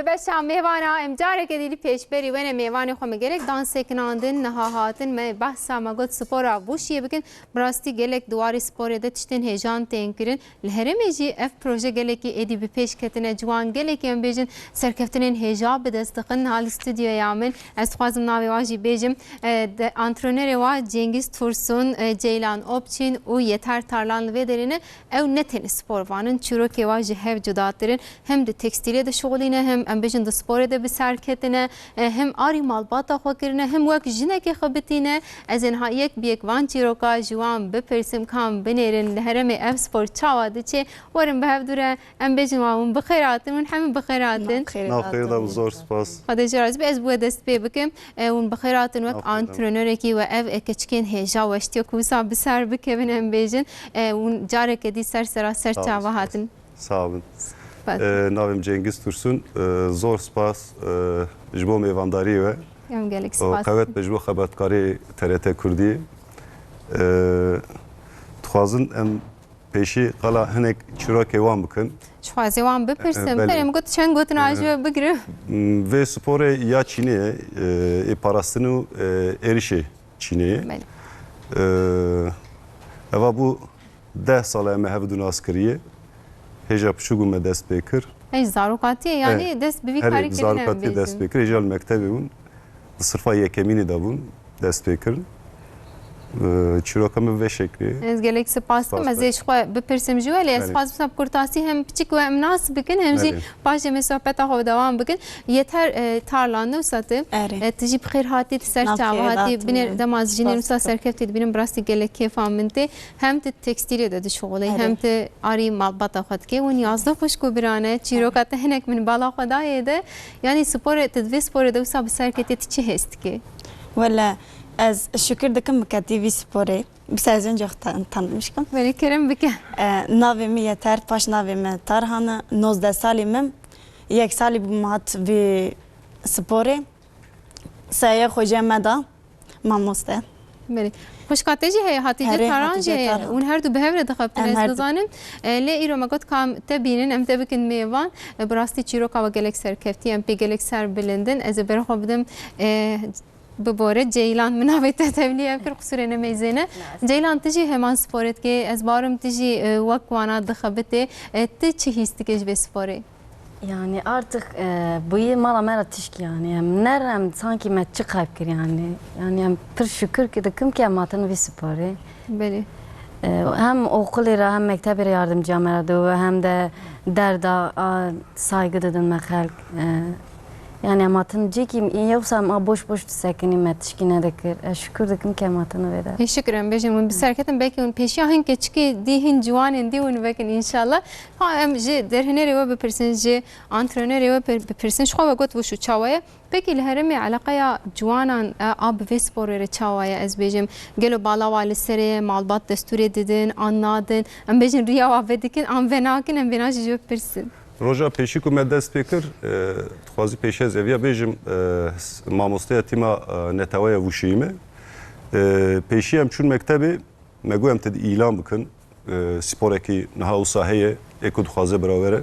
باشا میوانا امجاره که دیلی پیش بری ونه میوانی خو مگلک دانس کناندن نهاهاتن می بحثا ما گفت سپورا بوشیه بکن براستی گلک دواری سپوره ده تشتن هجان تین کرن لهرمی جی اف پروژه گلکی ایدی به پیش کتنه جوان گلکی ام بیجن سرکفتنین هجاب بدستقن حال استودیو یامن از خوازم ناوی واجی بیجم antrenörü var Cengiz Tursun, Ceylan Opçin u yeter tarlan ve derine ev neteni spor vanın çürük evaji hev cudatların hem de tekstiliye de şoğline hem ambejin de spor de bir serketine hem ari malbata xokirine hem vak jineke xabitine az en yek bir van çiroka juan be persim kam benerin hereme ev spor çava de çe varım bev dure ambejin vamın bixeratın hem bixeratın ناخیر دا زور سپاس خدای جارز به از بود دست پی بکم اون بخیراتن وقت آنترنوری کی و اف اکچکین هجا وشتی کوسا بسر بکن ام بیجن اون جاره که دی سر چاوا هاتن sağ olun. Navim Cengiz Tursun. Zor spas jbo mevandari ve ام گلک سپاس قوت به jbo xebatkari TRT Kurdî. Dixwazin em peşî qala hinek çîrokê wan bikin. شوازی وام بپرسم بریم گفت چند گوتن آجو بگیرم Ve sporê ya Çînê parastin û êrişê Çînê. Eva bu 10 sala me hevdû nas kiriye. Hêja piçûk me dest pê kir. ای زاروکاتی یعنی دست به کاری کردن Zarokatî dest pê kir. Hêja li mektebê bûn. Sırfa yekemînî de bûn dest pê kirin. Çîroka me ve şeklî. از گلک سپاس کم از ایش خو بپرسم جو ولی از خواست بساب کرتاسی هم پیچک و امناس بکن هم جی باشه مسافت خو دوام بکن یتر تارلانده و ساته تجی بخیر هاتی تسر چاواتی بینر دماز جینر مسا سرکفتی بینم براستی گلک کیف آمنته هم ت تکستیلی داده شغلی هم ت آری مالباتا خود که و نیازده خوش کو برانه چیروکا تهنک من بالا خدایه ده یعنی سپور تدوی سپور دو ساب سرکتی چی هست که ولا از شکر دکم مکاتیوی سپوره بس از اینجا tanımışım. ولی کرم بکن Navimi yeter, paş navimi Tarhanı, 19 salimim. یک سالی بمات وی سپوره. سایه خوجه مدا ماموسته. بله خوشکاتجی هی هاتیجه ترانجی اون هر دو بهره دخبتن از دزانن لی ایرو مگوت کام تبینن ام تبکن میوان براستی چیروکا و گلک سر کفتی ام پی گلک سر بلندن از برخو بدم بباره جیلان منابت تبلیغ کر قصور نمیزنه جیلان تجی همان سپورت که از بارم تجی وقوانا دخبته ت چه هستی که جوی سپوره Yani artık bu yıl mala mera tişki yani nerem sanki met çıkıp kir yani pır şükür ki de kim ki amatını bir spori. Beli. Hem okullara hem mektebere yardımcı ameradı hem de derda saygı dedin mekal. Yani amatını cekim yoksa ama boş sakinim metişkine de kir. Şükür de kim ki amatını verir. Şükürüm bejim bir serketim belki un peşiahın keçki dihin juanin diun vekin inşallah. Ha em je derheneri ve bepirsinci antrenörü ve bepirsinci xwa got ve şu çavaya. Peki لهرمي علاقه جوانان اب في سپور چاوای از بجم گلو بالا وال سری مالبات دستور دیدن آنادن ام بجن ریا و بدکن ام وناکن ام وناج جو پرسن Roja peşi ku me dest pê kir dixwazî pêşe zeviya bêjim mamosteya tîma netewaya wişî me peşî em çûn mektebê me got em te îlan bikin sporekî niha wisa heye ê ku dixwaze birawere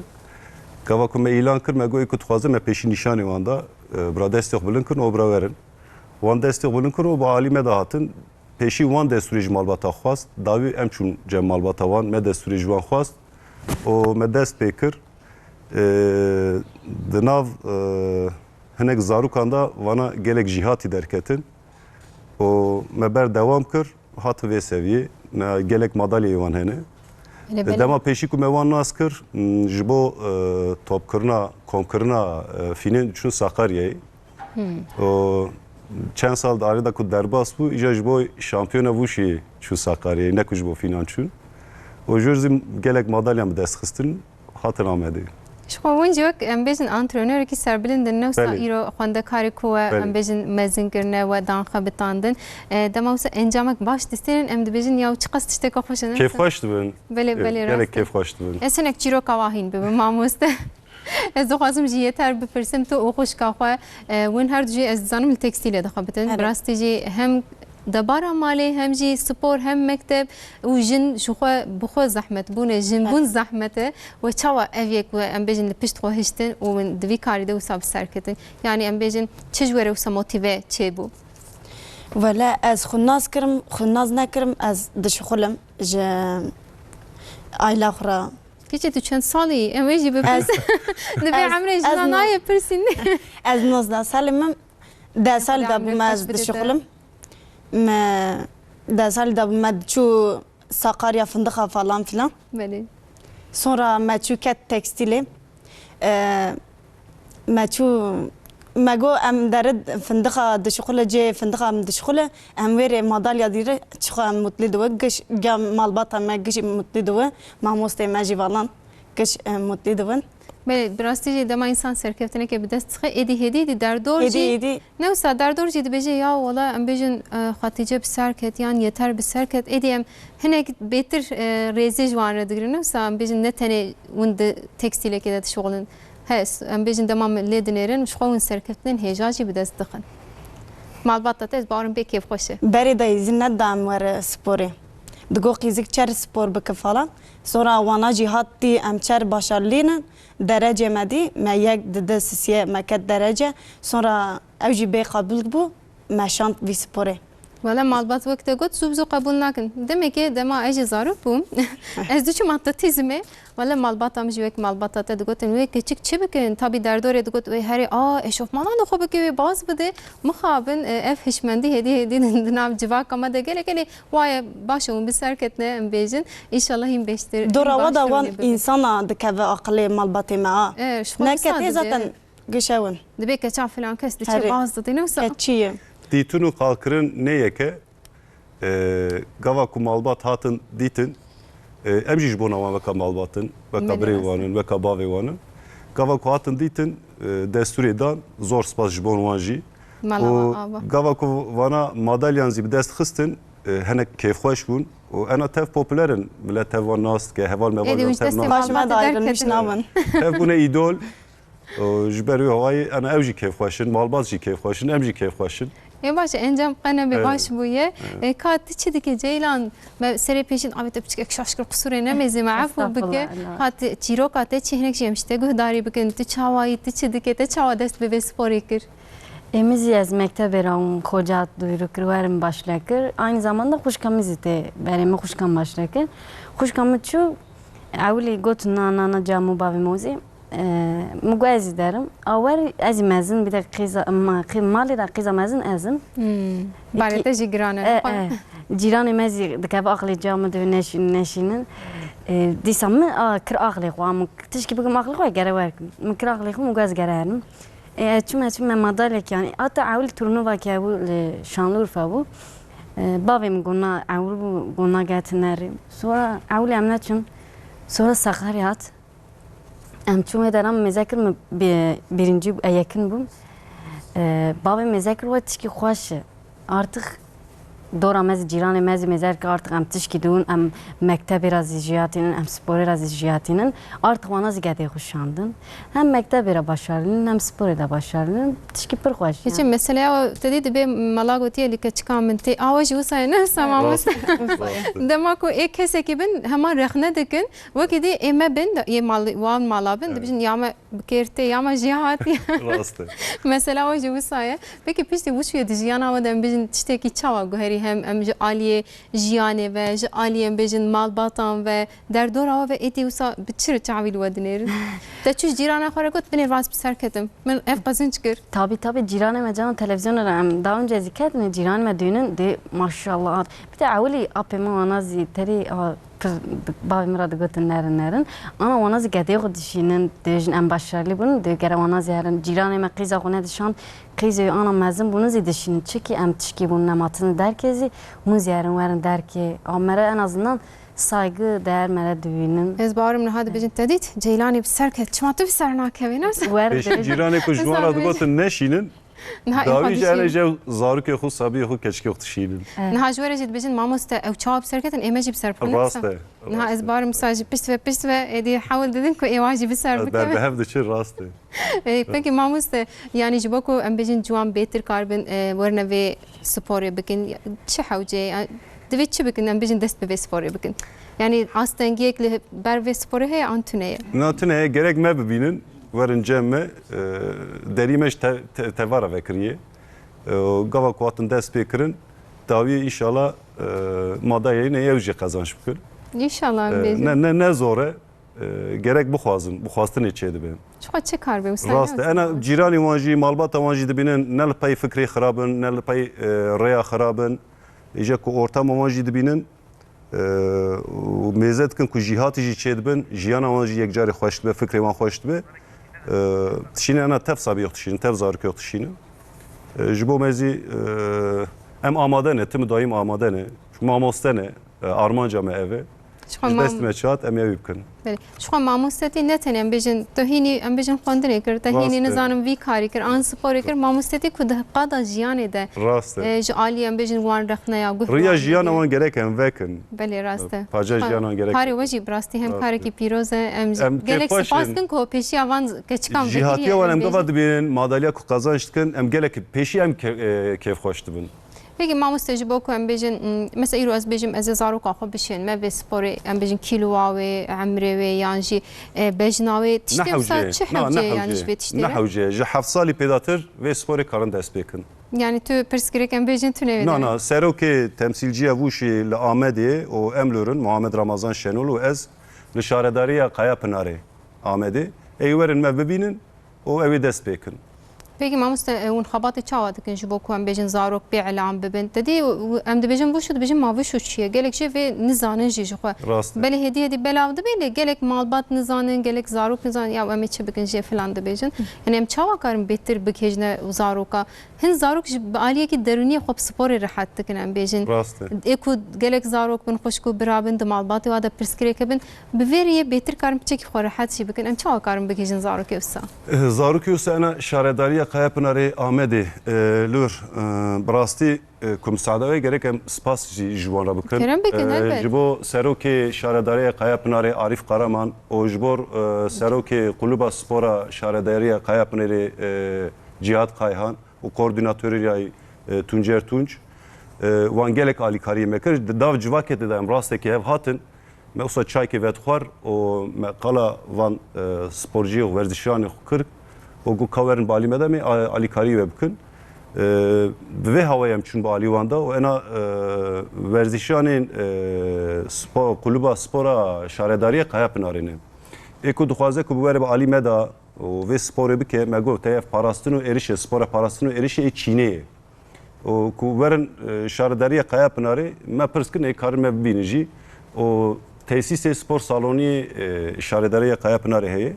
gava ku me îlan kir me got ê ku dixwaze me peşî nîşanê wan da bira destê xwe bilind kirin û birawerin wan destê xwe bilind kirin û bi alî me da hatin peşî wan destûrê ji malbata xwast dawî em çûn cem malbata wan me destûrê ji wan xwast û me dest pê kir di nav hinek zarokan da vana gelek jîhatî derketin û me berdewam kir hat vê seviyê gelek madalyayê wan hene dema pêşî ku me wan nas kir ji bo topkirina komkirina fînên çûn Sakaryayê û çend sal di arê da ku derbas bû îja ji bo şampiyona wûşî çû Sakaryayê ne ku ji bo fînan çûn û ji zî gelek madalyan bi dest xistin hatin Amedê شو وینجوک ام بیشن آنترنور کی سربلندن نوسا ایرو خونده کاری کو ام بیشن مزین کرنه و دانخه بتاندن دماوس انجامک باش دستین ام بیشن یا چقدر تشته خوشن کیف خوشت بن بله بله راست کیف خوشت بن اسنک چیرو کواهین به ماموسته از دخوازم جیه تر بپرسم تو او خوش کاخه وین هر جی از زانم تکستیل دخبتن براستی جی هم دبارا مالی هم جی سپور هم مکتب و جن شخوا بخوا زحمت بونه جن بون زحمته و چوا اویک و ام بیجن پشت خو هشتن و من دوی کاری دو ساب سرکتن یعنی ام بیجن چجوره و موتیوه چه بو ولا از خناز کرم خناز نکرم از دشخلم ج آیلا خورا کیچه تو چند سالی ام بیجی بپرس دبی عمره جنانای پرسین از 19 سالم 10 سال دا بوم از دشخلم ما 10 سال دا بوم چو ساقاریا فندقه falan filan. بله Sonra meçhuket tekstili. Meçhu مگو ام درد فندقه دشخله جه فندقه ام دشخله ام وری مدالیا دیره چخو ام مطلی دو گش گم مالباتا مگش مطلی دو ماموسته مجی والان گش مطلی دوون بله براستی دما insan serkeftine که بدست تخه ادی هدی در دور هدی جی هدی نه وسا در دور جی بيجي يا والله ام بيجن خاتيجه بسركت يعني يتر بسركت ادي ام هناك بيتر ريزي جوان ردغرين وسا ام بيجن نتني وند تكستيل كده شغلن هس ام بيجن دما لدنيرن شغلن serkeftinin hejaji بدست دخن malbatta tez barın bekef خوشه بری دای زینت دام ور سپوری دگو قیزک چر سپور بک falan sonra وانا جهات دی ام چر başarılıyın derece medi me yek de sisiye meket derece sonra evji bey kabul bu meşant vi spore ولا malbat وقت قلت زوبزو قبول نکن دمی که دما اجی زارو بوم از دوچ ماتتیزمه ولا malbat am جوک malbat تا دگوت نوی küçük چه بکن تابی در دوره دگوت وی هری اشوفمانان خوب که باز بده مخابن اف هشمندی هدی دنام جواک اما دگله کلی وای باشون بسرکتنه ام بیجن انشالله این beştir dora vada wan insana dikeve akli malbatı ma neketi zaten gışavun دبی که چا فلان کس دیچه باز دادی نوسا keçiye Ditunu kalkırın ne yeke gava ku malbat hatın ditin emjiş bona veka malbatın veka brevanın veka bavevanın gava ku hatın ditin desturidan zor spas jbon wanji gava ku vana madalyan zib dest xistin henek keyfxoş bun o ana tev popülerin millet tev van nast ke heval meval tev nast başıma da ayrılmış navan tev buna idol jberi havayı ana evji keyfxoşin malbat jî keyfxoşin emji keyfxoşin باشه انجام قنه به باش بویه کات چی دیگه جیلان سری پیشین آبی بچه شاشکر قصوره نمیزی معفو بگه کات چیرو کات چی هنگ جمشته گهداری بکن تو چاوایی تو چی دیگه تو چاوا دست به سپوری کر Emizi az mektebe ram kocat duyuru kırvarım başlakır. Aynı zamanda kuşkamızı da bereme kuşkam başlakır. Kuşkamı şu avli gotuna nana camu bavi mozi. مگویزی دارم. آور از مزن بیت قیزا مالی را قیزا مزن ازم. برای تا جیرانه. جیران مزی دکتر آخلی جام دو نشینن. دیسام کر آخلی خوام تشکی بگم آخلی خوای گره ورکم. مکر آخلی خوام مگویز گره چون مداله کیانی. آتا اول تورنوا که اول شانلورفا بو. بابیم گونا اول گونا گاتنری. sonra اول امنه چون sonra Sakaryat. Çünkü deram mezakir mi birinci yakın bum. Babam mezakir var tişki hoş. Artık dora mez ciran mezakir artık am tişki dun am mektebi raziyatinin am spor raziyatinin artık bana ziyade hoşlandın. Hem mektebi başarılın hem spor da başarılın tişki per hoş. Hiç mesela o dedi be malagotiye li kaçkan menti avacı usayna samamus. Demek o ek kese ki ben hemen rehne dikin ve ki de eme ben de ye mal malabın da bizim yama kerte yama cihati. Mesela o usaya peki pişti bu şey diziyan ama da bizim işte ki çava goheri hem aliye jiyane ve aliye bizim malbatan ve derdora ve eti usa biçir çavil wadner. Da çüş jirana xaragot beni ras serketim. Ben ev qazınç kır. Tabii ciran mecan televizyonda daha önce zikretme ciran medünün de maşallah. Bir de avli apema anazi teri babam radı götürünlerin. Ama ona zikrettiği dişinin dejin en başarılı bunu de gere ona ziyaret ciran me qiza xone dişan qiza ana mazın bunu zidişin çünkü em tişki bunun namatını derkezi bunu ziyaret verin derki amere en azından saygı değer mele düğünün. Ez barım hadi bizim tedit Ceylani bir serket çmatı bir sernak evine. Peşin cirane ku jwara digotin neşinin داوی جهان جو زاروک خو صبی خو کچکی وقت شیلن نها جوره جد بجن ماموستا او چاب سرکتن ایمجی بسر بکن راسته نها از بار مساج پشت و ادی حاول دادن کو ایواجی بسر در بکن به هفته چه راسته پکی ماموستا یعنی جبا کو ام بجن جوان بهتر کاربن ورنه و سپوری بکن چه حوجه دوید چه بکن ام بجن دست به سپوری بکن yani aslında ekli ber ve sporu he antune. Natune gerek me bibinin verin cemme derimeş tevara vekriye. Gava kuatın dest pekirin davi inşallah madayı ne yevci kazanç bükür. İnşallah ne zore gerek bu xwazin bu xwastin içeydi benim. Çok çıkar be usta. Rast ana cirani wanjî malbata wanjî dibinin ne pay fikri xirabın ne pay raya xirabın iyice ku ortam wanjî dibinin mêzet kin ku jîhatî jî çêdibin jiyana wan jî yekcarî xweş dibe fikrê wan xweş dibe tişîne ana tev sabî yox tişînin tev zarok yox tişînin ji bo mezî em amade ne tim dayîm amade ne mamoste ne armanca me ev e ji dest me çat em ê wî bikin. Şu an mamosteti ne tane em bejin tohînî em bejin xwendinê kir tohînî nizanim vî karî kir an sporê kir mamosteti ku di qada jiyanê de rast e ji alî em bejin wan rexneya guh riya jiyana wan gerek em vekin belê rast e paca jiyana wan gerek karê we jî bi rastî hem karekî pîroz e em gelek spas kin ku pêşiya wan keçikam jihatiya wan em gava dibînin madalya ku qazanç dikin em gelek pêşî em kêfxweş dibin. Peki mamostê ji bo ku em bêjin mesela îro ez bêjim ez ê zaroka xwe bişên me vê sporê em bêjin kîlowa wê emrê wê yan jî bejna wê tiştê wisa çi hewce yani ji vê tiştê ne hewce ji heft salî pêdatir vê sporê karin dest pêkin. Yani tu pirsgirêk em bêjin tu nevê Na serokê temsîlciya Wûşê li Amedê û em lirin Muhammed Ramazan Şenol û ez li şaredariya Qaya Pınarê Amedê ê werin me bibînin û ew ê dest pêkin. Peki mamoste ewn xebatê çawa dikin ji bo ku em bêjin zarok bêelam bibin tedî em dibêjin wişû dibêjin ma wişû çi ye gelek jî vê nizanin jî ji xwe belê hêdî hêdî belav dibê lê gelek malbat nizanin gelek zarok nizanin ya em ê çi bikin jê filan dibêjin yani em çawa karin bêtir bikêjine zaroka hin zarok ji bi aliyekî derûniyê xwe bi sporê rihet dikin em bêjin ê ku gelek zarok bin xweş ku birabin di malbatê wa de pirsgirêk bin bi vê rêyê bêtir karin piçekî xwe rihet jî bikin em çawa karin bikêjin zarokê wisa zarokê wisa ena şaredariya Qaya Pınarê Amedê lûr bi rastî ku misadewe gerek em spas jî ji wan re bikin ji bo serokê şaredariya Qaya Pınarê Arîf Qaraman û ji bo serokê Quluba Spora şaredariya Qaya Pınarê Cihat Kayhan û koordinatörîya Tuncer Tunç wan gelek alîkariyê me kir dav civakê de em rastekî hev hatin me wisa çaykê vedixwar û me qala van sporciyê û werzişanê xwe kir û got kawerin bi alî me de me alîkariyê ve bikin bi vê hawayê em çûn bi alî wan de û ena werzişanên Quluba Spora şaredariya Qaya Pınarê ne ê ku dixwaze ku bi were bi alî me da û vê sporê bike me got ev parastin û êrişê spora parastin û êrişê Çînê ye û ku werin şaredariya Qaya Pınarê me pirs kirin ê karin me bibînin jî û tesîsê spor salonî şaredariya Qaya Pınarê heye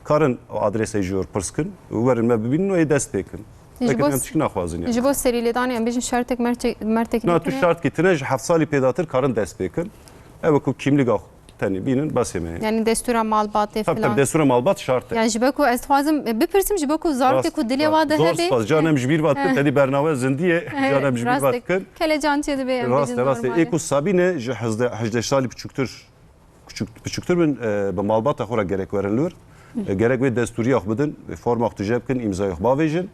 karin adresê jî pirs kirin û werin me bibînin û ê dest pêkin em tişkî naxwazin ji bo serîlêdanê em bêjin şertek mertek na tu şart kitine ji heft salî pêdatir karin dest pêkin ew ku kimlîka tenê bînin besê me yani destura malbatê filan destura malbat şart e yani ji bo ku ez dixwazim bipirsim ji bo ku zarokê ku dilê wa de hebe zor canem ji bîr vat kir tedî bernawe zindiye canem ji bîr vat kir kelecan çê dibe em rast ê ku sabîne ji 18 salî biçûktir bin bi malbata xwe re gerek werin lûr gerek wê destûriya xwe bidin forma xwe tu jê bikin îmzayê xwe bavêjin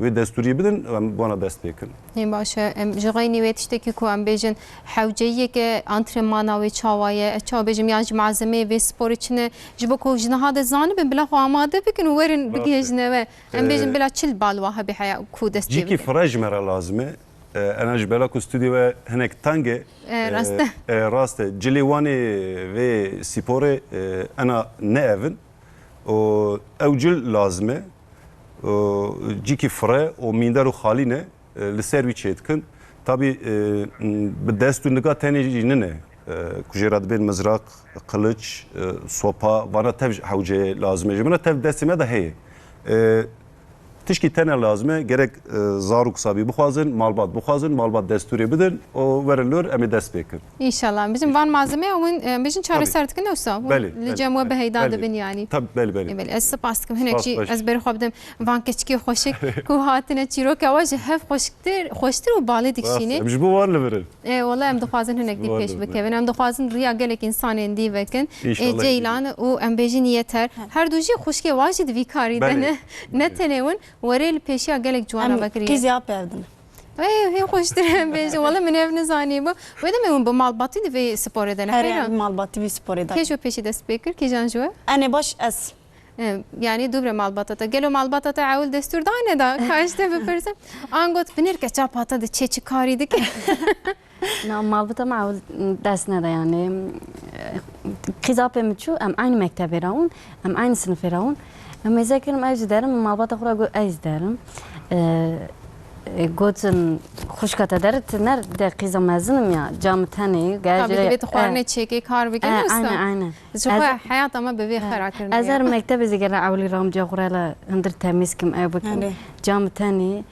wê destûriyê bidin em wana dest pêkin yên baş e em ji xeynî wê tiştekî ku em bêjin hewceyeke antrenmana wê çawa ye ez çawa bêjim yan ji malzemeyê vê sporê çine ji bo ku ji niha de zanibin bila xwe amade bikin û werin bigihêjine we em bêjin bila çil balwa hebe heya ku dest cîkî firaj me re lazim e ena ji bela ku stûdyo we hinek tang e rast e cilê wanê vê sporê ena ne evin û ew cil lazim e cîkî fire û mînder û xalî ne li ser wî çêdikin tabî bi dest û niga tenê jî nine ku jê re dibên mizraq qiliç sopa vana tev hewceyê lazim e ji min re tev destê me de heye Tişki tene lazım gerek zaruk sabi buxazın malbat desturi bidin o verilir emi dest bekir. İnşallah. Bizim van malzeme onun bizim çareser dikin olsa. Beli. Licem ve beheydan dibin yani. Tabii beli. بله از سپاس کم هنگ چی سپاس از بر خواب دم وان کچکی خوشک کو هاتنه چیرو که آواز هف خوشتر و باله دکشینه Emji bu varlı verir. والله ام دخوازن هنگ دی پیش بکن ام دخوازن ریا گلک انسان اندی وکن İnşallah. جیلان و ام بیجین yeter her دوجی خوشکی واجد ویکاری دنه نه تنون وریل پیشیا گلک جوانا بکری Kız yap evden. هی خوشتر ام بیجی والله من اف نزانی با و دم اون با مالباتی دی سپور دنه Her خیلی yer malbatı bir spor eder. کیشو پیشی دست بکر کی جان جو Anne baş es. يعني دوبره مالباتاتا گلو مالباتاتا عول دستور دانه دا کاشته بپرسم آنگوت بنر که چاپاتا ده چه کاری ده که نه malbata معول دست نده yani خزابم شو ام aynı mektebe raun ام aynı sınıfa raun ام ذاكرم از دارم malbata خورا جو از دارم گوتن خوشکتا درت نر ده قیزا مزنم یا جام تنی tabii بیت خوارنه چکی کار بکنه aynen شو حیات اما به خرا کرد ازر مكتب زي عولي رام جا غرالا هندر تمسكم ابك جام تاني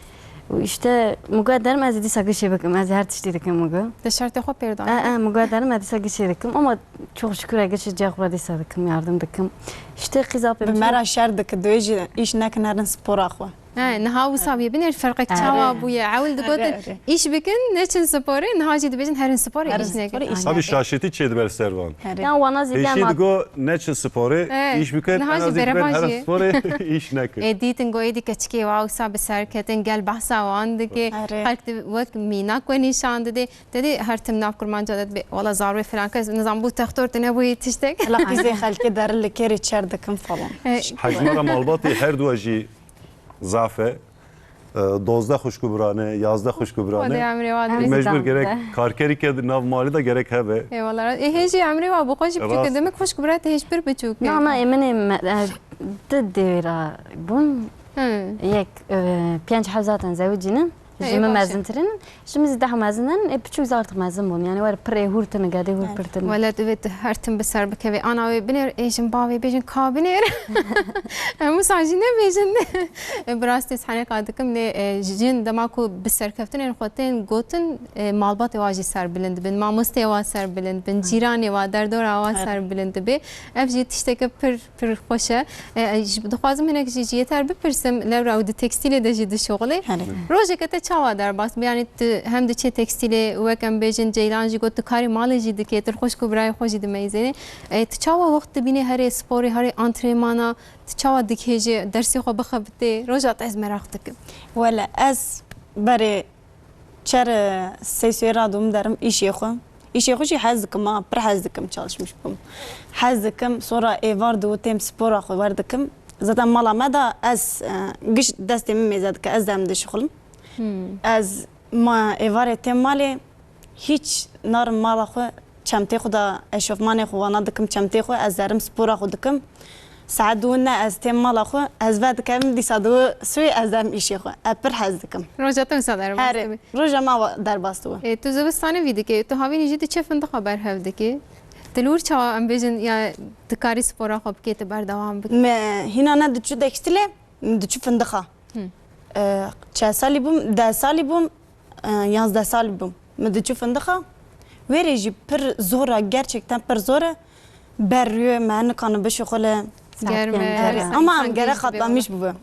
واشتا مقدر ما زدي ساقي شبكم از هر تشتركم مقا دشرت خو پیردان مقدر ما زدي ساقي شبكم اما çok şükür اگه جا غرا sadıkım yardım dikım işte qizapım Bimera şerdik döyücü iş nekinerin spor akwa. نها وصابي بنر فرقك تشاوا بويا عول دقوت ايش بكن نشن سبوري نهاجي دبجن هرن سبوري ايش نك Abi şaşırtı çedi bel servan. ya wana zidem Peşi digo neçin sporu iş biken en az ben her sporu iş nekir. اديتن گویدی کچکی واو سا بسرکتن گل بحثا واند که خلق وقت مینا کو نشان ده dedi her tim nav kurman cadet be valla zarbe falan kız nizam bu tahtort ne bu yetiştek La kızı halki derli keri çerdikim falan. Hacmara malbatı her duacı zafe dozda xuşkubrane, yazda o da xuşkubrane. emri var Mecbur gerek karkerik ya nav mali da gerek heve. eyvallah heci emri var bu koş bir demek hoş kubrat hiç bir buçuk ya ama eminim تدير بون يك بيانج حزاتن زوجين جمع مازنترين شمس ده مازنن بتشوف زارت مازن بون يعني ور بري هورتن قاعد هور برتن ولا دوت هرتم بسر بكوي انا بنر ايجن باوي بيجن كابنر مساجين بيجن براستي سحنه قادكم ne jin damaku بسر كفتن خوتن گوتن مالبات واجي سر بلند بن مامست وا سر بلند بن جيران وا در دور وا سر بلند به افجي تشتك پر خوشه دخوازم هناك جي يتر بپرسم لو راود تكستيل دجي د شغله روجكت چاوا در باس yani hem de çe tekstile ve kem bejin ceylanji got kari malji dike ter hoş kubray hoş demeyzeni çawa vakt bine her spori her antrenmana çawa dikeje dersi xo baxabte rojat ez merak dikim Valla ez beri çer sesiyera dum derim işe xo. İşe xo şi hazdikim ha per hazdikim çalışmış bum. Hazdikim sonra evar do tem spora xo vardikim. Zaten malama da ez giş destemi mezadik ez dem de şuğulum. از ما ایواره تیم مالی هیچ نار مالا خو چمتی خو دا اشوفمان خو وانا دکم چمتی خو از درم سپورا خو دکم سعدونه از تیم مالا خو از بعد کم دی سادو سوی از درم ایشی خو اپر حز دکم rojat sadar هر روزا ما در باستو tu zebistane vidike tu havini jidi çe fındık haber hevdeki تلور çawa em bejin ya dikari spora xo bike te berdavam bik me hina ne düşü dekstile düşü fındığa çe sali bum da sali bum yaz da sali bum me düşü fındığa verici per zora gerçekten per zora berriyor men kanı beşikole ama gerek katlamış bu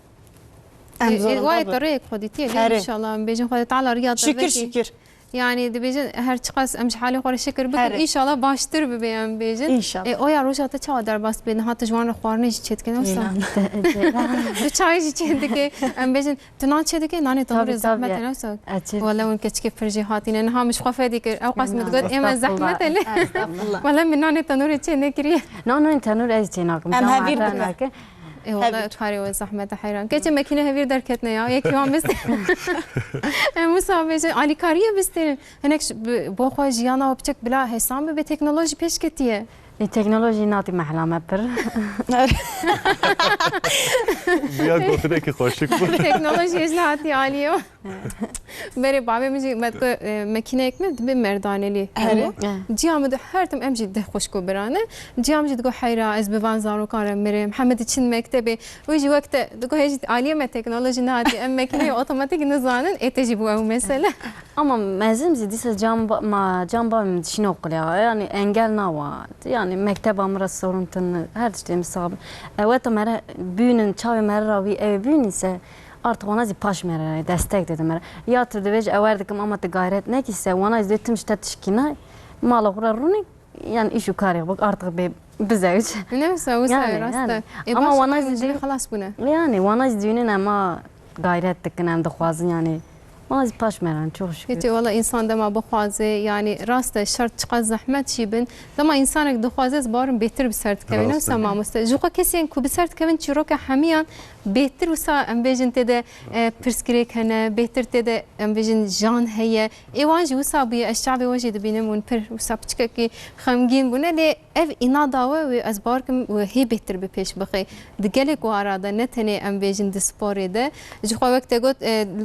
وايد طريق خديتي ان شاء الله بيجن خدت على رياض şükür şükür يعني دي بيجن هر چقاس امش حالي خور شكر بكم ان شاء الله باشتر ببيان بيجن ان شاء الله او يا روجا تا چا در باس بين هات جوان خوارني چيت كن اوسا دو چاي چيت كي ام بيجن تنا چيت كي ناني تمر زحمت نوسا ولا وين كچ كي فرجي هاتين انا مش خفه ديك او قسم تقول اما زحمت ولا من ناني تنور چي نكري نو نو تنور از چيناكم ام هبير والله تخاري والزحمة حيران كيف ماكينة هفير دركتنا يا يكي وام بس مسابقة علي كارية بستين هناك بوخوا جيانا وبتك بلا حسام بتكنولوجي بيش كتير teknoloji nati mehlame pir. بیا گفتنه که خوشک بود تکنولوژی اجناتی عالیه بری بابی میگی مدت مکینه اکمل به مردانلی جیام دو هر تم امجد ده خوشکو برانه جیام جد گو حیرا از بوان زارو کارم میرم محمد چین مکتبی ویجی وقت دو هیچ عالیه مت تکنولوژی ناتی ام مکینه اتوماتیک نزانن اتجی بو او مثلا Ama mezim zidiyse cam babim dişini okuyor. Yani engel ne var? Yani mektep amra sorun her işte misal. Evet ama büyünün çavi meravi ev büyün ise artık ona paş mera destek dedim mera. Ya tedavij evardıkım ama de gayret ne ki ise ona izletim işte tişkina mala kurarını yani iş yukarı bak artık bir bizevç. نفسه وسا راسته ama ona izledi خلاص buna yani ona izlediğinin ama gayret dikin hem de xwazin yani. Ona paş meran çok şükür. Hiç valla insan dema bixwaze yani rasta şart çıkaz zahmet şibin dema insanek dixwaze barın beter bir sert kevin Raste. wisa mamoste juqa kesien ku bir sert kevin çiroka hemiyan beter wisa em bejin tede pirskirek hene beter tede em bejin jan heye evan ji wisa bu eşşabi wajid binem un pir wisa piçka ki xemgin bune le ev inadawe ve az barkim ve he beter bir peş bixi digelek arada ne tene em bejin disporede juqa vekte got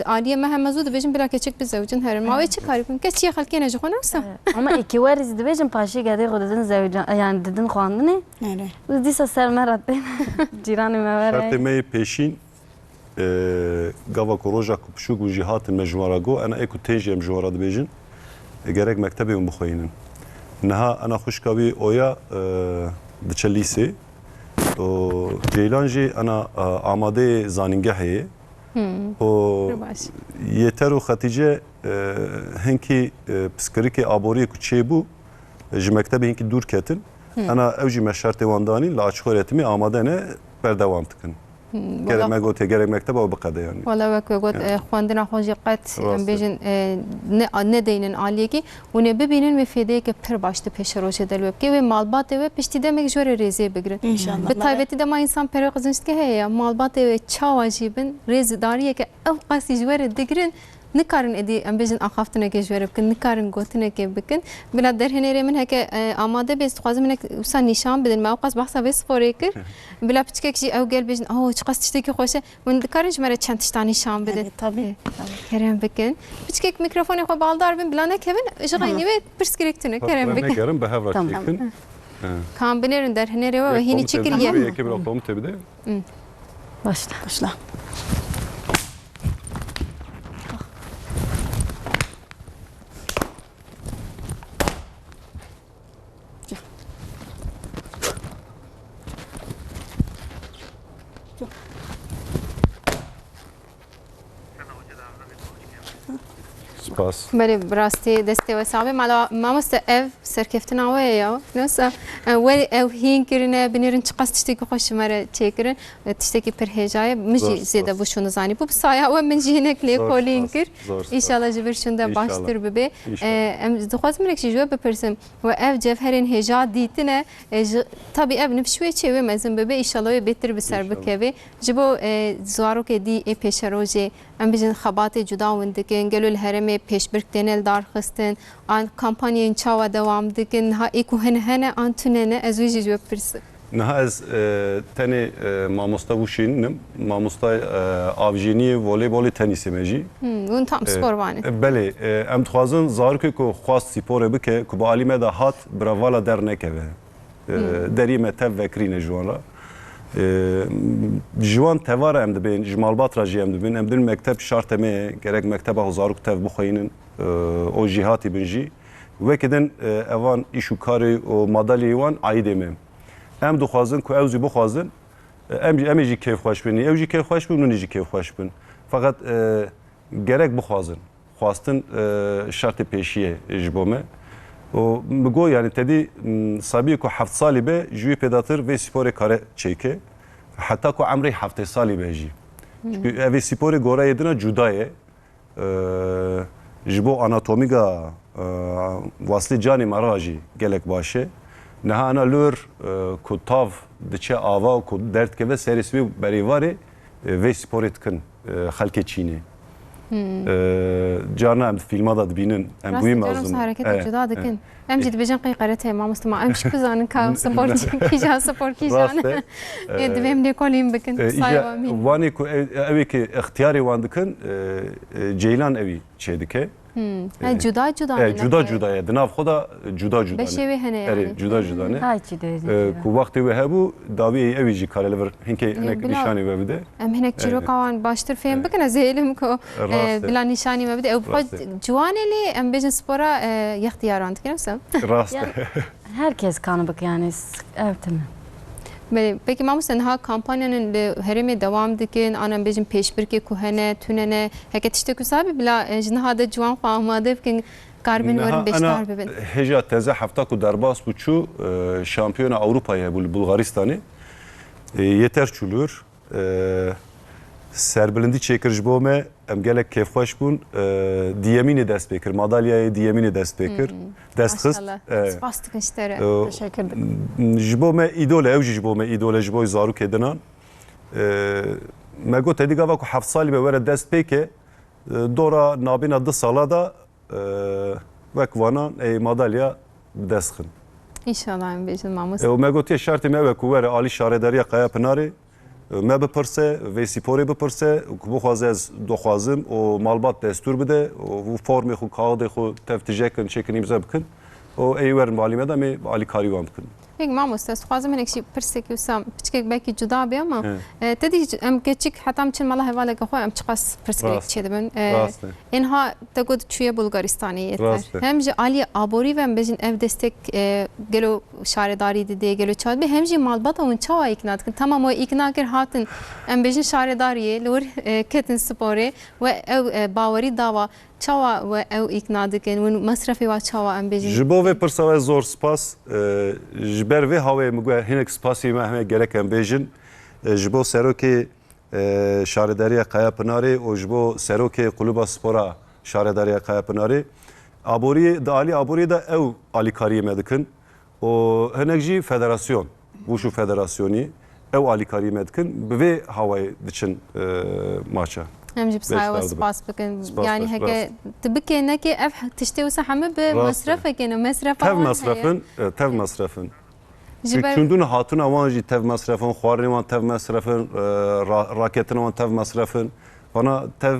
aliye mehmezud bejin bila keçik bir zevcin herin ma ve çıkarıp keçiye xalkene juqa nafsa Ama iki var izleyicim paşa geldi o dedin zevcan yani dedin xandını. Evet. Disa sermerat ciranı mevere. شرط می پیشین گاوا کروجا کپشوک و جهات مجوارا گو انا اكو تيجي مجوارا دبيجن gerek مكتبي ومبخوينن نها انا خوشكاوي اويا دچليسي و جيلانجي انا آماده زانينگهي و yeter و خطيجه هنكي بسكريكي ابوري كچيبو ji mektebi hinki dur ketin ana evji meşerti wandani la açxoretimi amade ne berdevam tıkın gerek megote gerek mektebe o bıkade yani ولا وك قد خواندنا خوجي قات بيجن ne deyinin aliyeki و ne bebinin ve fedeke per başta peşeroşe delwebke ve malbat ve pişti demek jore reze begre İnşallah. ve taybeti de ma insan per qazınçke heye malbat ve çavajibin rezidariye ke ev qasi jore digrin nikarin edi em bejin axaftine ke jore bkin nikarin gotine ke bkin bila derhenere min heke amade bes xazim usan nişan bedin ma qas bahsa ve sporekir bila piçke ki ev gel bejin o çıqas tişteki xoşe mun dikarin jmere çent tiştani şan bedin Evet, tabii. kerem bkin piçke mikrofonu xo baldar bin bila ne kevin jgayni ve pirskirektine kerem ne bkin gerim be havra Tamam. çekin kambinerin derhenere ve hini çikiriye yeke bir otomu tebide Başla. Başla. spas بله براستی دسته و سامه مالا ما مست اف سرکفتن آوه یا نسا ولی او هین کرنه بنیرن چقاس تشتکی خوش مره چیکرن تشتکی پرهجای مجی زیده بوشون زانی بو سایه و من جینه کلی کولین کر انشالله جبر شونده باشتر ببه ام دخواست مرک جوه بپرسم و اف جوهرین هجا دیتنه tabi ev nefşwe çewe mezin bebe inşallah beter bir ser bikeve jibo zuaro ke di e peşeroje em bijin xabatê cuda windikin gelul heremê pêşbirk tenel darxistin an kampanyen çawa devam dikin ha êku hene an tunene ez wî jî ji we pirsim Niha ez tenê mamosta wişînim mamosta avjîniyê voleybolê tenîsê me jî hûn tam spor vanê belê em dixwazin zarokê ku xwast sporê bike ku bi alî me de hat biravala dernekeve derî me tev vekirîne ji wan re ji wan tevara em dibên ji malbatra jî em dibin em din mekteb şart em gerek mekteba zarok tev bixwînin o jî hatî bin jî wekî din evan îş û karê û madalyayê wan aîdê me em dixwazin ku ew jî bixwazin em ê jî kêfxweş bin ew jî kêfxweş bin hûn jî kêfxweş bin feqet gerek bixwazin xwastin şertê pêşî ye ji bo me و بگو یعنی تدی سابی کو 7 سالی به جوی پداتر و سپور کاره چیکه حتی کو عمری 7 سالی به جی çünkü ev spor gore yedina cudayı jibo anatomiga vasli cani maraji gelek başı neha ana lur ku tav diçe ava ku dert ke ve serisi berivari ve spor etkin halke çini Carna em filma da dibînin em bûyî Canım mezin. hareket juda dikin. Em jî dibêjin qîqerete mamostema em şi bizanin ka spor kîjan spor kîjan. Divêm lêkolîn bikin. Saywa min. Wanê ku evê ki ixtiyarê wan dikin ceylan evî çê dike. Cuda cuda. Cuda ye. Di nav xwe da cuda ne. Beşê hene yani. Evet, cuda ne. Hay çi döydü. Ku vaxtê we hebû davê evî jî kare li vir hinkê hinek bila- nîşanê we bide. Em hinek çîrokawan baştir fêm bikin ez hêlim ku Rast e. bila nîşanî me bide. Ew Rast e. ciwanê lê em bêjin spora yextiyaran dikin wisa. Rast Yani herkes kanı bak yani evet mi? Peki mamoste niha kampanyanın herêmê devam dikin an em bêjin pêşbirkê ku hene tûnene heke tiştek wisa bî bila ji niha de ciwan xwe amade bikin karbin werin beşdar bibin. Heja teze hefta ku derbas bû çû şampiyona Avrupayê bû li Bulgaristanê. Yeter çûlur. Serbilindî çêkir ji bo me em gelek kêfxweş bûn. Diyemînê dest pê kir. Madalyayê diyemînê dest pê kir. Dest xist. Maşallah. Spas dikin ji te re. Teşekkür ederim. Ji bo me îdole ew jî ji bo me îdole ji bo zarokê dinan. Me got hêdî gava ku heft salî be were dest pêke dora nabîna 2 sala da wek vanan madalya dest xin. İnşallah em bêjin mamoste. Me gotiye şertê me wek ku were alî şaredariya Qaya Pınarê me bipirse vê sîporê bipirse ku bixwaze ez doxwazim û malbat destûr bide û formê xwe kaxdê xwe teftijekin çêkin îmza bikin û ey werin malî me de me alîkarî wan bikin. Peki mamoste ez dixwazim hinek jî pirsek wisa piçkek belkî cuda bê ama te dî em keçik heta em çin mala hevaleke xwe em çiqas pirsgirêk çê dibin. Rast e. Enha te got çûye Bulgaristanê yeter. Rast e. Hem jî aliyê aborî ve em bêjin ev destek gelo şaredarî dide gelo çawa bê hem jî malbata hûn çawa îkna dikin. Tamam o îkna kir hatin em bêjin şaredariyê li wir ketin sporê ve ew bawerî dawa çawa ve ew îkna dikin hûn mesrefê wa çawa em bêjin. Ji bo vê pirsa we zor spas ji ber vê hawê min got hinek spasî me heme gerek em bêjin ji bo serokê şaredariya Qaya Pınarê û ji bo serokê Kulüba Spora şaredariya Qaya Pınarê aborî di alî aborî de ew alîkariyê me dikin û hinek jî federasyon wişû federasyonî ew alîkariyê me dikin bi vê hawayê diçin maça. Hem jî Beşler saywa dibe. spas bikin. Spas Yani baş, heke dibike neke ev tiştê wisa heme bi Rast e. mesrefeke ne mesrefa Tev wan heye. mesrefin tev mesrefin. Ji ber Çundun hatuna wan jî tev mesrefin, xwarinê wan tev mesrefin, raketina wan tev mesrefin. Bana tev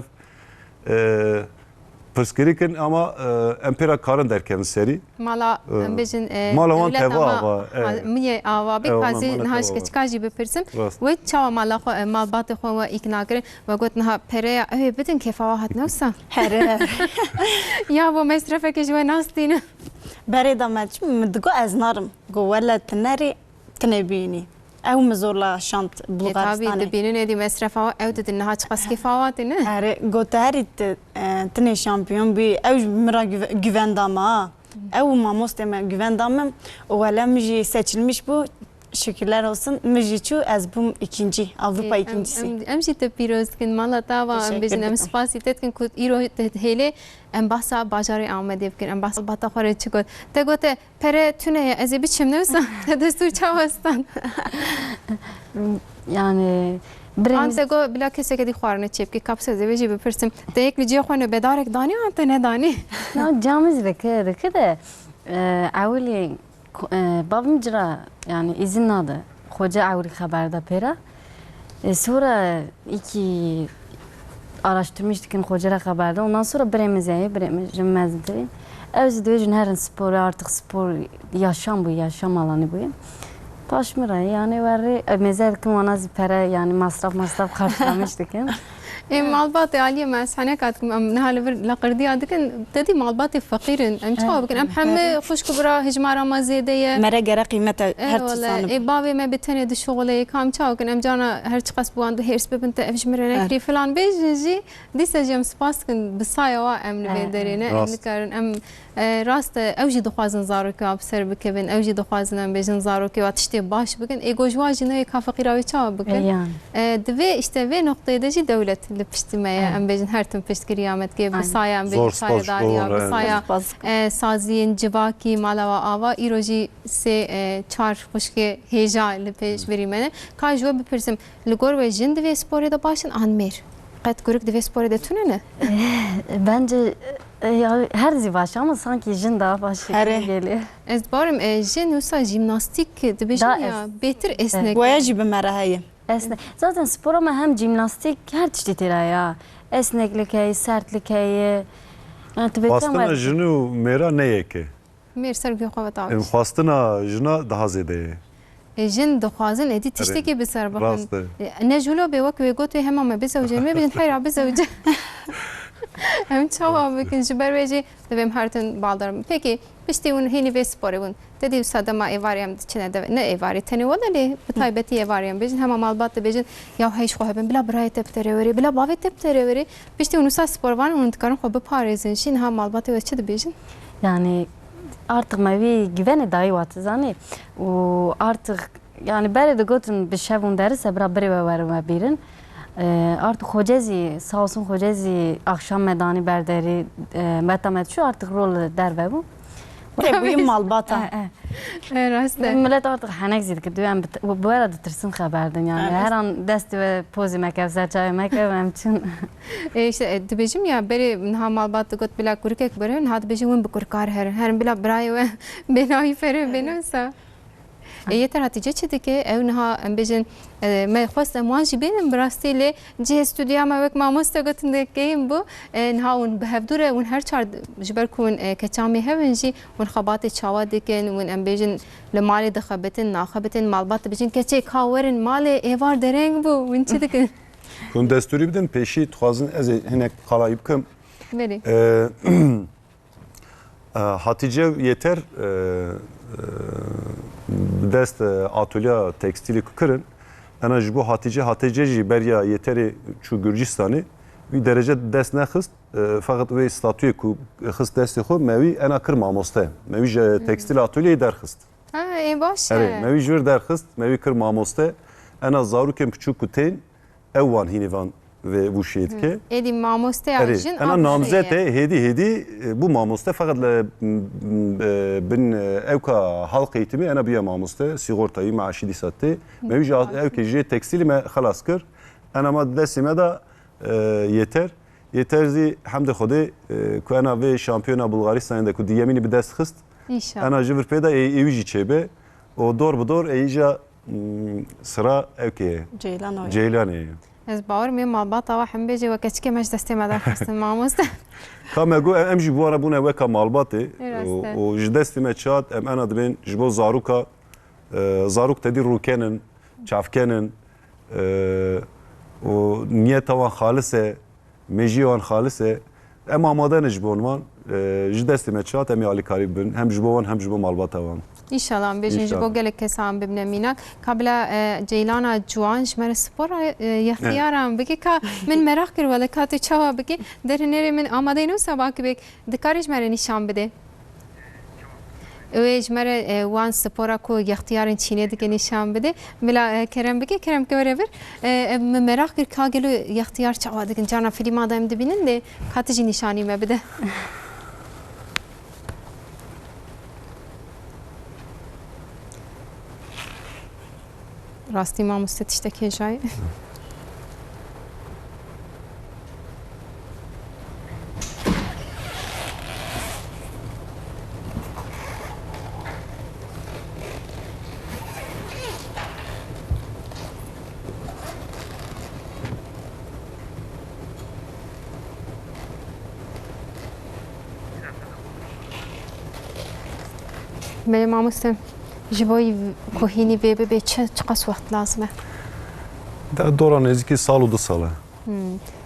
pirsgirêkin ama em pêra karin derkevin serî. mala em bêjin Mala wan dewlet teva ama ava, miye ava bê Ew, kazî mala niha teva ji keçika jî bipirsim Rast. wê çawa mala xwe malbatê xwe we îkna kirin ve got niha pereya ew ê bidin kefa hat newsa. Here. Ya bo mesrefeke ji we nastîne. Berê da me çi digo ez narim. Go wele tinerê tine bînî. Ew mi zorla şant Tabii Bulgaristanê. dibînin êdî mesrefa ew didin niha çiqas kefa watî ne? Here go te herî tine şampiyon bî ew ji mira güvendama. Ew mamostê me güvendamim û wele min jî seçilmiş bû. Şükürler olsun. Min jî çû ez bûm ikinci. Avrupa ikincisi. Em jî te pîroz dikin mala tava em Teşekkür bêjin em ederim. spasî te dikin ku îro hêlê em bahsa bajarê Amedê bikin em bahsa bata xwe re çi got te gote pere tune ye ez ê biçim newsa te destûr çawa stan Yani an birimiz te got bila keseke dî xwarine çêpkî kapse ez ê vê jî bipirsim te yek li ciyê xwe nûbedarek danî an te nedanî camız dike de evveli babam cira yani izin nadı. Hoca evveli haberde pera. Sonra iki araştırmıştık hocaya haberde. Ondan sonra birimiz mezdi. Evzi de her sporu artık spor yaşam bu yaşam alanı bu. Taşmıra yani var mezel ki ona pera yani masraf karşılamıştık. malbatê aliyê me ez heneka dikim em niha li vir laqirdiya dikin te dî malbatê feqîrin em çawa bikin em hemê xwişk bira hijmara me zêde ye Mere gere qîmete her Eyvallah. tisanım. Bavê me bi tenê di şoxulê kam çawakin em cana her çiqas bi wan hêrs bibin te ev ji min re nekirî filan bêjin jî dîsa jî em spas dikin bi saya wa em li vê derê ne em Rast. dikarin em rast ew jî dixwazin zarokê wa bi ser bikevin ew jî dixwazin em bêjin zarokê wa tiştê baş bikin êgo ji wan jî neyê ka feqîra wê çawa bikin Yani. divê işte vê noqteyê de jî dewlet li piştî me ye em bêjin her tim piştgiriya me dike bi saya em Zor bêjin spas şaredariya doğru, bi evet. saya Spas. saziyên civakî mala we ava îro jî sê çar xwişkê hêja li pêş birî me ne ka ji we bipirsim li gor we jin divê sporê de başin an mêr قد گروک دوی سپور دتونه نه Bence ya her dizi başı ama sanki jin daha başı Here. geliyor. از بارم جن وسا جیمناستیک دبیجن دا یا بهتر اسنک ویا جی بمره هی Esnek. Zaten spor ama hem jimnastik her çeşit ya. Esneklik heyi, sertlik heyi. Yani tübetten Xwastina jin û mêra ne yeke. میر سر گو خو تا Xwastina jina daha zêde ye. جن دخوازن ادی تشتکی بسر بخن Rast e. نه جلو به وک و گوت هم ما بزوجه می بدن حیرا بزوجه هم çava بکن جبر وجه دبم هرتن بالدارم peki پشتی اون هینی و سپوری اون dedi sadama evariyam içine de ne evari tani wadali bitaybeti evariyam bejin hema malbat de bejin ya heş xo haben bila bray teptere veri bila bavet teptere veri pişti onu sa spor var onu tıkarın xo be parezin şin ha malbat ve çede bejin Yani artık mevi güvene dahi vatı zani. O artık yani beri de gotun bir şevun derse beraber ve verme birin. Artık hocezi sağ olsun hocezi akşam medani berderi metamet şu artık rol der ve bu. بوی مالباتا raste Millet artık hanek zidki duyan bu arada tırsın haberdin yani Evet. her an desti ve pozi mekevse çay mekevem için. işte dibejim ya beri ha malbat got bila kurkek beri ha dibejim un bukurkar her bila bray ve benayi fere benasa yeter hatice çedi ki ev ha bejin me xwast muanji benim brastiyle ce stüdyo ma vek mamosta gotinde keyim bu ha un behevdure un her çar jiber kun keçami hevenji un xabat çawa diken un bejin le mali de xabetin na xabetin malbat bejin keçe kawerin mali evar dereng bu un çedi Hûn destûrî bidin pêşî dixwazin ez ê hinek qalayî bikim. beri Hatice yeter dest atölya tekstilî kirin. Ena ji bo Hatice jî beriya yeterê çû Gürcistanê wî derece dest nexist fakat wê statûyê ku xist destê xwe me wî ena kir mamoste. Me wî ji tekstil atölyeyê derxist. ha baş Evet, me wî ji wir derxist, me wî kir mamoste. Ena zarokên piçûk ku tên ew wan hînîvan ve bu şeydike. edi mamoste Evet. ajin Ana namzete hedi bu mamoste fakat bin evka halk eğitimi ana bir mamoste sigortayı maaşı disatte. Mevcut evke je tekstili me xalas kır. Ana ma desime da yeter. Yeterzi hamd xode ku ana ve şampiyona Bulgaristan'da ku diyemini bir dest xist. İnşallah. Ana jivir peda evici çebe. O dor bu dor eija sıra evke جیلان آیا Ceylani. Ez باور می malbat ava hem bece ve keçke mec deste medar xastin mamoste Kama go em jî bu ara bûne weka malbatê Raste. û ji destê me çat em ena dibên ji bo zaroka zarok tedî rûkenin çavkenin û niyeta wan xalis e mejî wan xalis e em amade ne ji bo wan ji destê me çat em ê alîkarî bibin hem ji bo wan hem ji bo malbata wan. İnşallah bejin ji bo gelek kesan bibne minak kabla ceylana juan jmer spor yaxtiyaram biki ka min merak kir wala ka tu çawa biki derinere min amade no sabak bek dikari jmer nişan bide ve jmer wan spora ku yaxtiyarın çine dike nişan bide bila kerem biki kerem görever min merak kir ka gelu yaxtiyar çawa dikin cana filma da em dibinin de katıcı nişani me bide راستی ما مستشته که جای بله ما مستم جبای کوهینی به چه قص وقت لازمه Dora nêzîkî sal û du sal e.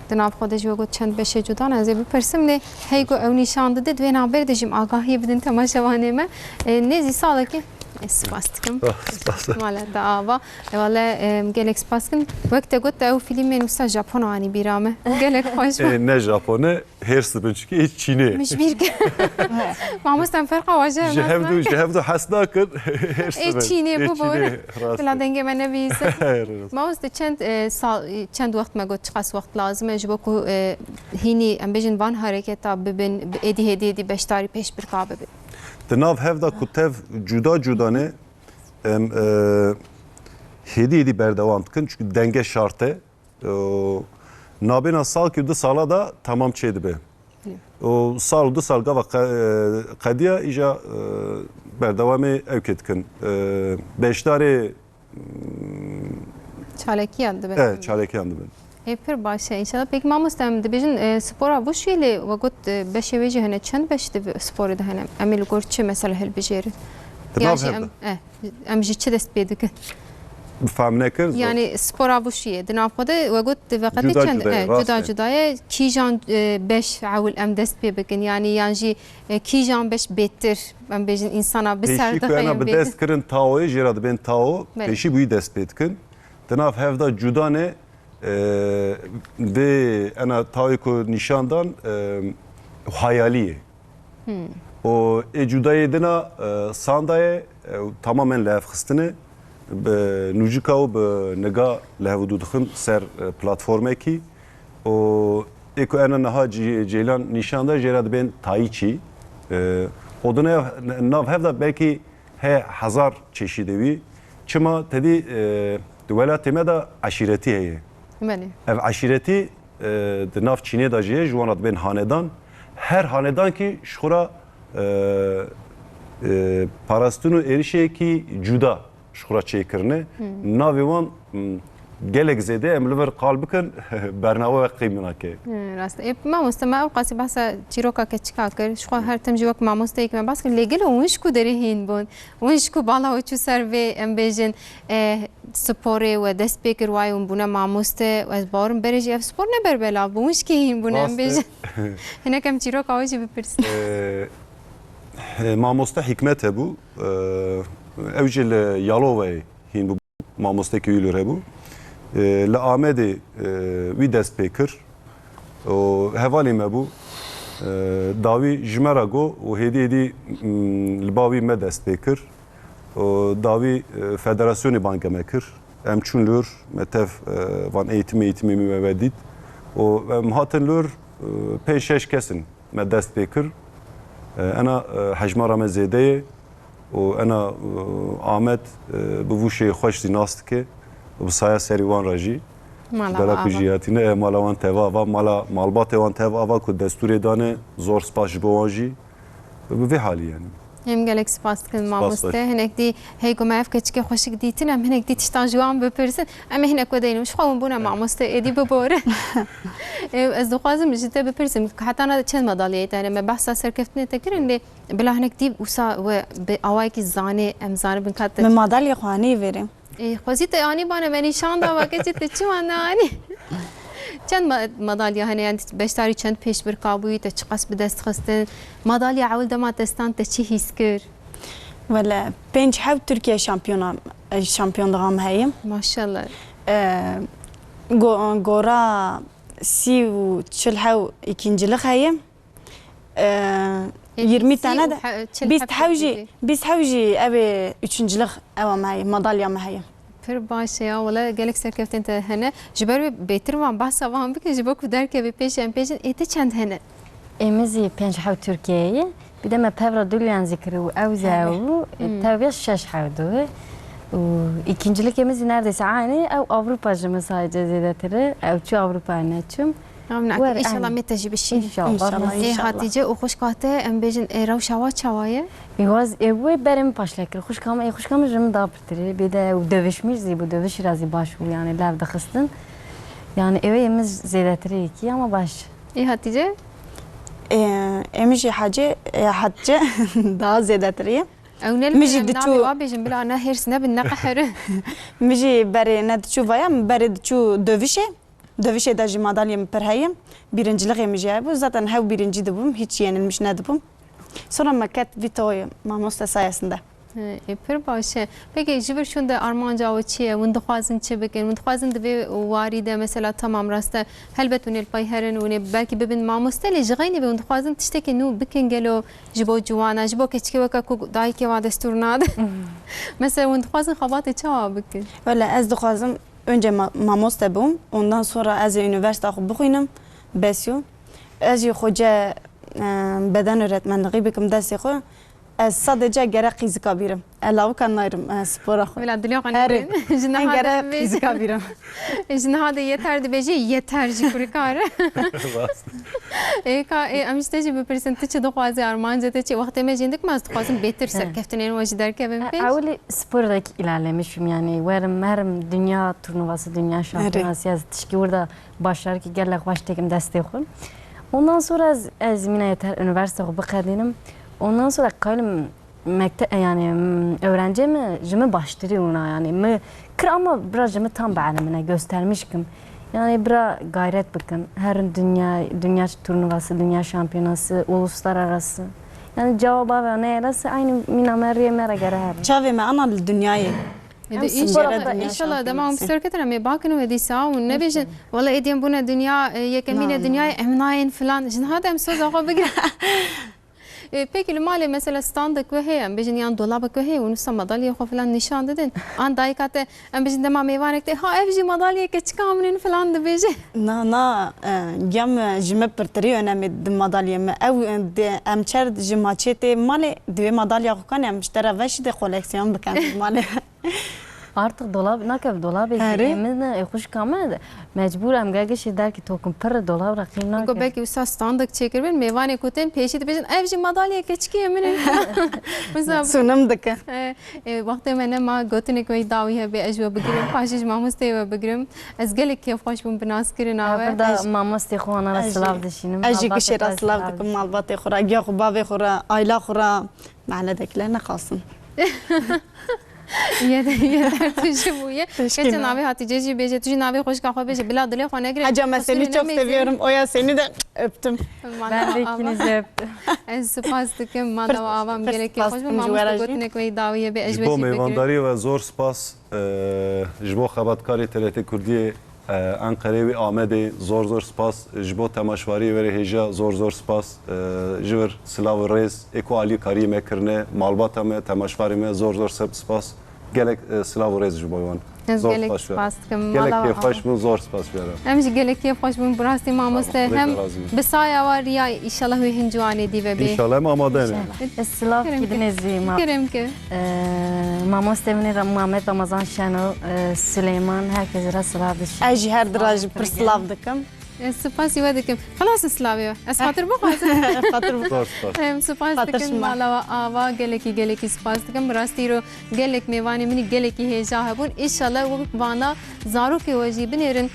دناب خودش و گفت چند بشه جدا نزدیک بپرسم نه هیگو او نشان داده دوی نابر داشتیم آگاهی بدن تماشاوانه ما نزی ساله که سپاستکم مالا دعوا والا گلک سپاسکم وقت گفت او فیلم نوستا ژاپن آنی بیرامه گلک خوش Ne Japone her sıbın çünkü hiç Çin'e. مش بيرك ما مستم فرق واجه Ji hevdu hasna kır her sıbın. چینه بو بور بلا دنگه من نبیسه Hayır. ما است چند وقت ما گفت چقدر وقت لازمه جبو کو هینی ام بجن وان حرکت ببین ادی هدی بشتاری پیش بر کابه Nav hevda kutev cuda em hedi berdewam kin çünkü denge şartı nabena sal ki du sala da tamam çeydi be. O sal du sal gava qadiya ija berdavamı evketkin. Beşdari Çaleki yandı ben. evet çaleki yandı ben. Pir baş inşallah. Peki mamostem dibijin spora bu şeyle vagot beşeveji hene çend beşti sporu da hene emil gorçi mesela hel bejeri. Yani em jiçi dest bedik. Fahmine kır. Yani spora bu şeye dinafada vagot vakati Juda çend judaya, juda judaya kijan beş avul em dest bebikin yani yanji kijan beş betir em bejin insana bir Peşi serda ku ena hayem bi bedir. dest kirin taoyê jê ra dibên tao Bele. peşî bûyî dest pê dikin. Di nav hevda cudanê vê ena tawê ku nîşandan hayalî ye. O cudayê dina sandayê tamamen levxistinê bi nûcika û bi niga lehvdû dixin ser platformekî. O ku ena niha cêlan nîşanda jê ra dibên tayî çî. O da nav hevda belki he hazar çeşidi wî. Çima tedî di welatê me da aşîretî heye. Bele. Ev aşîretî di nav Çînê da jî ye ji wan re dibên hanedan. Her hanedan ki ji xwe re parastin û êrişeyekî cuda ji xwe re çêkirine. Navê wan gelek zêde em li vir qal bikin bername ve qîmînake. راست مامۆستا ما ئەو قاسی باسە چیرۆکاکە چیکا کرد شخوا هەرتم جی وەک مامۆستەیەکمە باس کرد لێگەل وشک و دەری هین بوون وشک و باڵاوە چوو سەر vê ئەم بێژن سپۆرێ و دەست پێ کرد وایە ون بوونە مامۆستە ئەس باوەڕم بەرێژی ئەف سپۆر نەبەر بەلاو بوو وشکی هین بوونە ئەم بێژن هینەکەم چیرۆکاوەژی بپرسن Mamoste hikmet hebû. Ew jî li Yalovayê hîn bû mamostekî wî li hebû. Li Amedê wî dest pê kir. Hevalê me bû. Dawî ji me re got û hêdî hêdî li bavî me dest pê kir. Dawî Federasyonê Banka me kir. Em çûn lûr me tev van eğitimê me vedît. Em hatin lûr pê şeş kesin me dest pê kir. Ena hejmara me zêde ye û ena Amed bi vû şê xweş zî nas dike bi saya serî wan re jî dera ku jiyatîne mala wan teva ava mala malbatê wan teva ava ku destûrê dane zor spas ji bo wan jî bi vê halî yani. Em gelek spas dikin mamۆستە hinek dî hey ku me ev keçikê xweşik dîtin em hinek dî tiştan ji wan bipirsin em ê hinek ku deynim ji xwe hûn bûne mamۆste êdî bibore ez dixwazim ji te bipirsim hetana çend madalyayê te hene me behsa serkeftinê te kirin lê bila hinek dî wisa we bi awayekî zanê em zanibin kat من مادالیا خوانی verêm. xwezî te anî bane me nîşan da vakecî te çi wan anî çend madalya hene yani beşdarî çend pêş bir kabûyî te çi qas bi dest xistin madalya ewl dema destan te çi hîs kir ولا پنج حو ترکیه شامپیونluğum heyim. maşallah Gora si و çil حو ikincilik heyim. 20 tane de biz havji ev üçüncülük evam heyim madalyam heyim. Pir baş ya wala gelek serkeftin te hene ji ber wê bêtir wan behsa wan bike ji bo ku derkevê pêş em pêjin ête çend hene Emizî pênc hew Tirkiyeyê bir de me pevra dulyan zikri û ew zew tevye şeş hewdû û ikincilik emizî neredeyse aynı ew Avrupa ji me sadece zêdetir ew çû Avrupa neçûm inşallah me te jî bişî İnşallah. ê Hatice û xweşkate em bêjin rewşa wa çawa ye Biraz ev berim paşlekir xuşkam jim da pirtirî bir de dövüşmüş zî bu dövüş razî baş bû yani lev dixistin yani eve emiz zêdetirî ki ama baş ê Hatice Em jî Hatice daha zêdetirî. ew ne wa bêjin bila ne hêrs nebin ne qeherin Mi jî berê ne diçû vaya min berê diçû dövüşê. Dövüşê de jî madalyamı pir heyim. Birincilikê min jî hebû. Zaten hew birincî dibûm. Hiç yenilmiş nedibûm. Sonra me ket vîtoyê mamoste sayesinde. pir baş e peki ji bir şûn de armanca we çi ye hûn dixwazin çi bikin hûn dixwazin divê warî de mesela tamam rast e helbet hûn ê pay herin hûn ê belkî bibin mamoste lê ji xeynî hûn dixwazin tiştekî nû bikin gelo ji bo ciwana ji bo keçikê weka ku dayîkê wa destûr nade mesela hûn dixwazin xebatê çawa bikin Öyle ez dixwazim önce mamoste bûm. Ondan sonra ez ê üniversite xwe bixwînim. Besyo. Ez jî xwe beden öğretmenliği bikim destê xwe. ez sadece gerek fizika birim. Elavukan nayrım spora xwe. Vela dilya Eri. qanı. En Jinaha gerek de fizika birim. jinaha de yeter de beji yeter ji kurikare. Ka emişte ji bipirsin ti doxwazi armanja te çi waqte me jindik maz doxwazim betir serkeftinên ve ji derkevin peş. Evli spordaki ilerlemişim yani. Varım herim dünya turnuvası, dünya şampiyonası yaz. Tişki orada başlar ki gerlek baş tekim desteği koyun. Ondan sonra az mine yeter üniversite okubu kadinim. Ondan sonra kalım mektep yani öğrenci mi jimi başlıyor ona yani. Mi kır ama biraz jimi tam beğenimine göstermişkim. Yani biraz gayret bakın. Her dünya turnuvası, dünya şampiyonası, uluslararası. Yani cevaba ve ne yarası aynı mina meriye mera göre her. Çavê me ana li dünyayê. Hadi spora inşallah dünya inşallah devam şampiyonası. serketere me bakın ve disa ve ne bejin valla ediyem buna dünya yekemine dünya emnayin falan jinaha dem söz ağa bigir. Peki mali mesela standık ve heyem bejin yan dolabık ve heyem unusa madalya xo falan nişan dedin. An daikate em bejin dema mevanekte ha evji madalya keçkamının falan de beji. Na gem ji me pirtirî önemli di madalyê me. Ew em çer ji maçê tê malê divê madalya xwe kan em ji te re veşî de koleksiyon bikin malê. Artık dolap nakev dolap ekimizne hoş kamen mecbur am gage der ki tokum per dolap rakim Go nakev. belki usta standık çekir ben mevane koten peşi de bejin evji madalya keçki yeminin. Mesela Sunum dikin. وقتی من ما گوتنی که داوی به اجوا بگیرم پاشش ماموسته و بگیرم از گلی که خوش بم بناس کردن آوه Burada mamas te xwana ra slav dişinim. Ez jî gişê re silav dikim malbatê xwe re, giya xwe bavê xwe re, ayla xwe re mahalledekiler nexwasin. yeter tujü bu ye geçen abi Hatice ji beje tujü navi hoş kahve beje bila dile xone gire Hacı ben seni çok seviyorum. Oya seni de öptüm. Ben de ikinizi öptüm. Ez spas dikim manda avam gerek hoş bu mamus gotne koy daviye be Ji ejwa bo ji mêvandarî ve zor spas ji bo xebatkarê TRT Kurdiyê Enqerê ve Amedê zor spas ji bo temaşvariyê ve hêja zor spas ji vir silav rêz êko alî kariyê me kirine malbata me temaşvarê me zor spas gelek silav rêz ji bo wan. Ez Zor gelek spas ver. spas dikim Gelek mala kêfxweş bûn zor spas verim. hem ji gelek hoş bum brasti mamuste Tamam, hem razıyım. bisaya var ya inşallah ve hincuane di ve be İnşallah em amade ne. Slav gidiniz ma. kerem ki Mamas temini Muhammed Ramazan Şenol, Süleyman herkese ra slav dişinim. Ez jî her dira jî pir silav dikim. سپاس یاد دکم خلاص اسلاویه از خاطر بخوازم Xatir Zor spas. سپاس خاطر دکم شما. مالا و آوا گلکی سپاس دکم راستی رو گلک میوانی منی گلکی هجا هبون انشالله و وانا زارو که وجی بنیرن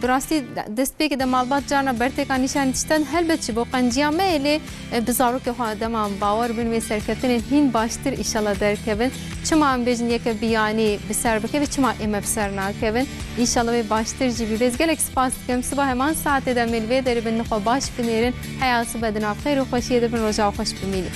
براستی دست به که دمالبات جانا برته کانی نشان تشتن هلبت شبو قنجیا میلی بزارو که خواهد دم باور بن و سرکتن هین باشتر انشالله در کبن چما ام بجن یک بیانی بسر بکه و چما ام بسر ناکبن انشالله باشتر جیبی بز گلک سپاس دکم صبح همان ساعت دمل و در بن خو باش بنیرن حیات بدن خیر و خوشی در بن رجاء خوش بمینی